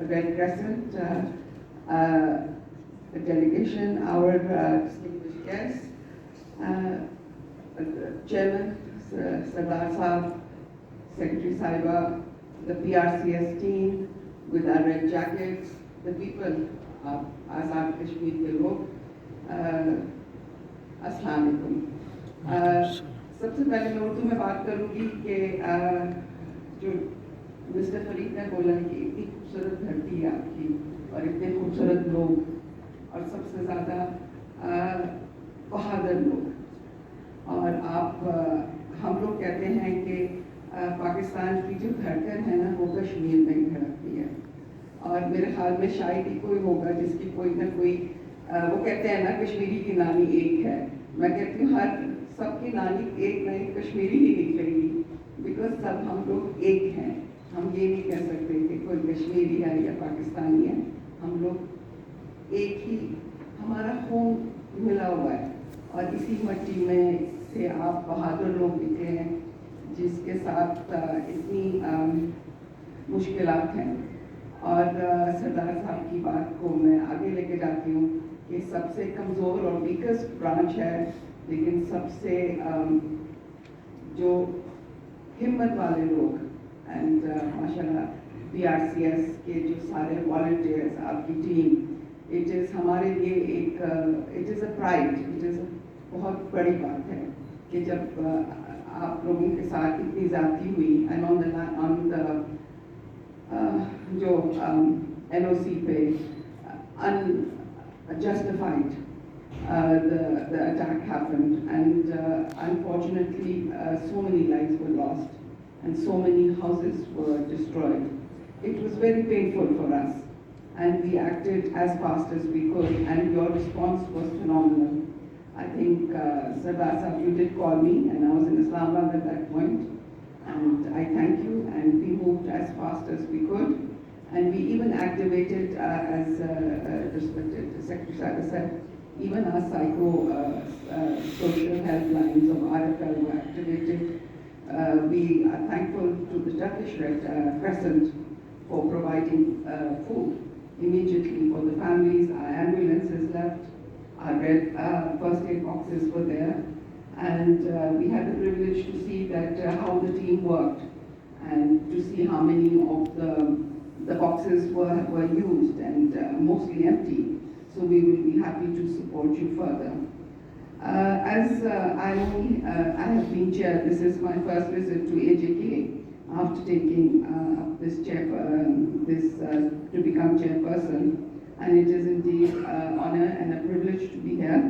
Red Crescent, the delegation, our distinguished guests, Chairman Sardar Saab, Secretary Saiba, the PRCS team with our red jackets, the people of Azad Kashmir ke log, अस्सलाम वालेकुम। सबसे पहले मैं उर्दू में बात करूँगी कि जो मिस्टर फरीद ने बोला कि इतनी खूबसूरत धरती है आपकी और इतने खूबसूरत लोग और सबसे ज़्यादा बहादुर लोग, और आप हम लोग कहते हैं कि पाकिस्तान की जो धड़कन है ना वो कश्मीर में ही धड़कती है, और मेरे ख्याल में शायद ही कोई होगा जिसकी कोई ना कोई वो कहते हैं ना कश्मीरी की नानी एक है। मैं कहती हूँ हर सबकी नानी एक ना एक कश्मीरी ही निकलेगी, बिकॉज सब हम लोग एक हैं। हम ये नहीं कह सकते कि कोई कश्मीरी है या पाकिस्तानी है, हम लोग एक ही, हमारा खून मिला हुआ है, और इसी मिट्टी में से आप बहादुर लोग निकले हैं जिसके साथ इतनी मुश्किलात हैं। और सरदार साहब की बात को मैं आगे लेके जाती हूँ कि सबसे कमज़ोर और वीकेस्ट ब्रांच है, लेकिन सबसे जो हिम्मत वाले लोग, एंड माशाल्लाह PRCS के जो सारे वॉलंटियर्स, आपकी टीम, इट इज़ हमारे लिए एक it is a pride, it is बहुत बड़ी बात है कि जब आप लोगों के साथ इतनी ज़्यादती हुई एंड ऑन द जो NOC पे unjustified the attack happened, and unfortunately so many lives were lost and so many houses were destroyed. It was very painful for us, and we acted as fast as we could, and your response was phenomenal. I think Sardar Sahab, you did call me, and I was in Islamabad at that point, and I thank you, and we moved as fast as we could, and we even activated, as respected Secretary Saiba said, even our social helplines of RFL were activated. We are thankful to the Turkish Red Crescent for providing food immediately for the families. Our ambulances left, our red first aid boxes were there, and we had the privilege to see that how the team worked, and to see how many of the boxes were used, and mostly empty. So we will be happy to support you further. As I have been chair, this is my first visit to AJK after taking up this to become chairperson, and it is indeed an honor and a privilege to be here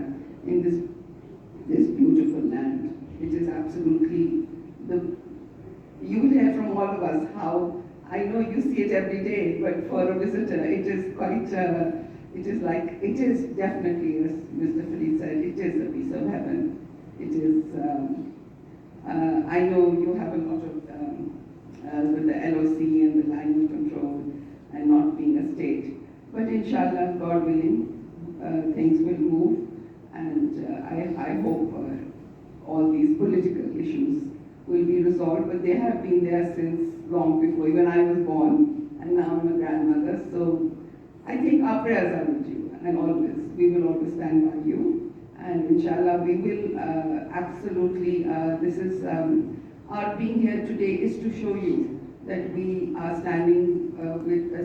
in this beautiful land. It is absolutely you will hear from all of us how, I know you see it every day, but for a visitor it is quite it is definitely, as Mr. Farid said, it is a piece of heaven. It is I know you have a lot of with the LOC and the line of control and not being a state, but inshallah, God willing, things will move, and I hope all these political issues will be resolved, but they have been there since long before, even I was born, and now I'm a grandmother, so I think our prayers are with you, and we will always stand by you, and inshallah we will absolutely, this is, our being here today is to show you that we are standing with a